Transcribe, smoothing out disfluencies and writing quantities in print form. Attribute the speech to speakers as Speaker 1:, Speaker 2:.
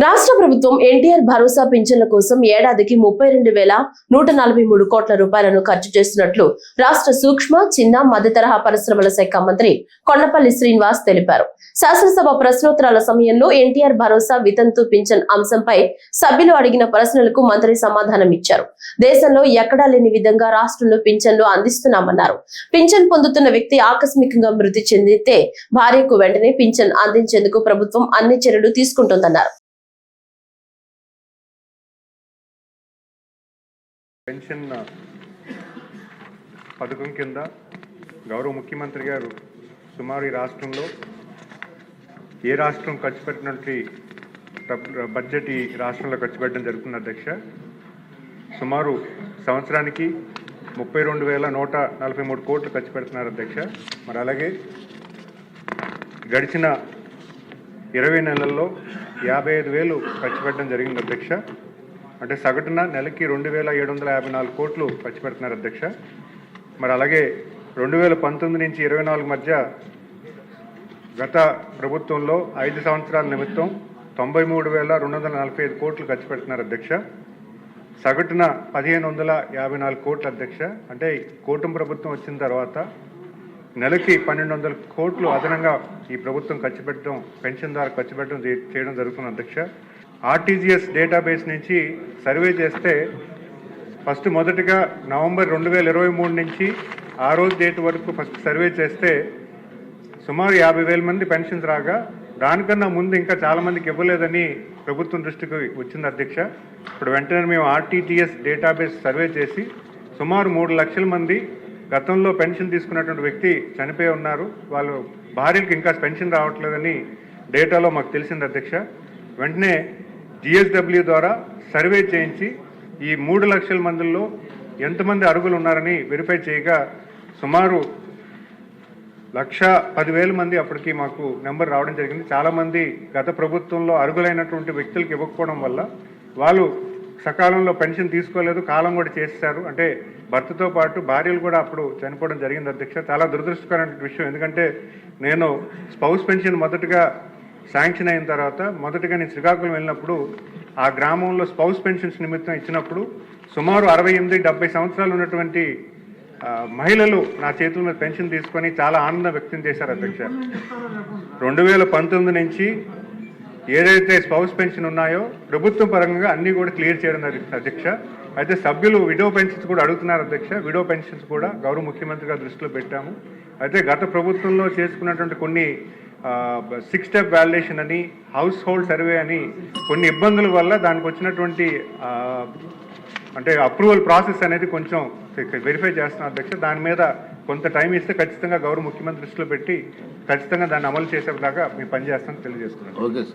Speaker 1: రాష్ట్ర ప్రభుత్వం ఎన్టీఆర్ భరోసా పింఛన్ల కోసం ఏడాదికి 32,143 కోట్ల రూపాయలను ఖర్చు చేస్తున్నట్లు రాష్ట్ర సూక్ష్మ, చిన్న, మధ్య తరహా పరిశ్రమల శాఖ మంత్రి కొండపల్లి శ్రీనివాస్ తెలిపారు. శాసనసభ ప్రశ్నోత్తరాల సమయంలో ఎన్టీఆర్ భరోసా వితంతు పింఛన్ అంశంపై సభ్యులు అడిగిన ప్రశ్నలకు మంత్రి సమాధానం ఇచ్చారు. దేశంలో ఎక్కడా లేని విధంగా రాష్ట్రంలో పింఛన్లు అందిస్తున్నామన్నారు. పింఛన్ పొందుతున్న వ్యక్తి ఆకస్మికంగా మృతి చెందితే భార్యకు వెంటనే పింఛన్ అందించేందుకు ప్రభుత్వం అన్ని చర్యలు తీసుకుంటోందన్నారు.
Speaker 2: పెన్షన్ పథకం కింద గౌరవ ముఖ్యమంత్రి గారు సుమారు ఈ రాష్ట్రంలో ఏ రాష్ట్రం ఖర్చు పెట్టినట్టు బడ్జెట్ ఈ రాష్ట్రంలో ఖర్చు పెట్టడం జరుగుతుంది అధ్యక్ష. సుమారు సంవత్సరానికి 32,143 కోట్లు ఖర్చు పెడుతున్నారు అధ్యక్ష. మరి అలాగే గడిచిన 20 నెలల్లో 55,000 ఖర్చు పెట్టడం జరిగింది అధ్యక్ష. అంటే సగటున నెలకి 2,754 కోట్లు ఖర్చు పెడుతున్నారు అధ్యక్ష. మరి అలాగే 2019 నుంచి 24 మధ్య గత ప్రభుత్వంలో 5 సంవత్సరాల నిమిత్తం 93,245 కోట్లు ఖర్చు పెడుతున్నారు అధ్యక్ష. సగటున 1,554 కోట్లు అధ్యక్ష. అంటే కూటమి ప్రభుత్వం వచ్చిన తర్వాత నెలకి 1,200 కోట్లు అదనంగా ఈ ప్రభుత్వం ఖర్చు పెట్టడం, పెన్షన్ ద్వారా ఖర్చు పెట్టడం చేయడం జరుగుతుంది అధ్యక్ష. ఆర్టీజీఎస్ డేటాబేస్ నుంచి సర్వే చేస్తే మొదటగా నవంబర్ 2023 నుంచి ఆ రోజు డేట్ వరకు ఫస్ట్ సర్వే చేస్తే సుమారు 50,000 మంది పెన్షన్స్ రాగా దానికన్నా ముందు ఇంకా చాలామందికి ఇవ్వలేదని ప్రభుత్వం దృష్టికి వచ్చింది అధ్యక్ష. ఇప్పుడు వెంటనే మేము ఆర్టీజీఎస్ డేటాబేస్ సర్వే చేసి సుమారు 3 లక్షల మంది గతంలో పెన్షన్ తీసుకున్నటువంటి వ్యక్తి చనిపోయి ఉన్నారు. వాళ్ళు భార్యలకు ఇంకా పెన్షన్ రావట్లేదని డేటాలో మాకు తెలిసింది అధ్యక్ష. వెంటనే జిఎస్డబ్ల్యూ ద్వారా సర్వే చేయించి ఈ 3 లక్షల మందిలో ఎంతమంది అర్హులు ఉన్నారని వెరిఫై చేయగా సుమారు 1,10,000 మంది అప్పటికి మాకు నెంబర్ రావడం జరిగింది. చాలామంది గత ప్రభుత్వంలో అర్హులైనటువంటి వ్యక్తులకు ఇవ్వకపోవడం వల్ల వాళ్ళు సకాలంలో పెన్షన్ తీసుకోలేదు, కాలం కూడా చేశారు. అంటే భర్తతో పాటు భార్యలు కూడా అప్పుడు చనిపోవడం జరిగింది అధ్యక్ష. చాలా దురదృష్టకరమైన విషయం. ఎందుకంటే నేను స్పౌస్ పెన్షన్ మొదటగా శాంక్షన్ అయిన తర్వాత మొదటగా నేను శ్రీకాకుళం వెళ్ళినప్పుడు ఆ గ్రామంలో స్పౌస్ పెన్షన్స్ నిమిత్తం ఇచ్చినప్పుడు సుమారు 68-70 సంవత్సరాలు ఉన్నటువంటి మహిళలు నా చేతుల మీద పెన్షన్ తీసుకొని చాలా ఆనందం వ్యక్తం చేశారు అధ్యక్ష. 2019 నుంచి ఏదైతే స్పౌస్ పెన్షన్ ఉన్నాయో ప్రభుత్వం పరంగా అన్నీ కూడా క్లియర్ చేయడం అధ్యక్ష. అయితే సభ్యులు విడో పెన్షన్స్ కూడా అడుగుతున్నారు అధ్యక్ష. విడో పెన్షన్స్ కూడా గౌరవ ముఖ్యమంత్రి గారి దృష్టిలో పెట్టాము. అయితే గత ప్రభుత్వంలో చేసుకున్నటువంటి కొన్ని 6 స్టెప్ వాలిడేషన్ అని, హౌస్ హోల్డ్ సర్వే అని కొన్ని ఇబ్బందుల వల్ల దానికి వచ్చినటువంటి అంటే అప్రూవల్ ప్రాసెస్ అనేది కొంచెం వెరిఫై చేస్తున్నాం అధ్యక్ష. దాని మీద కొంత టైం ఇస్తే ఖచ్చితంగా గౌరవ ముఖ్యమంత్రి దృష్టిలో పెట్టి ఖచ్చితంగా దాన్ని అమలు చేసేదాకా మేము పనిచేస్తామని తెలియజేస్తున్నాం.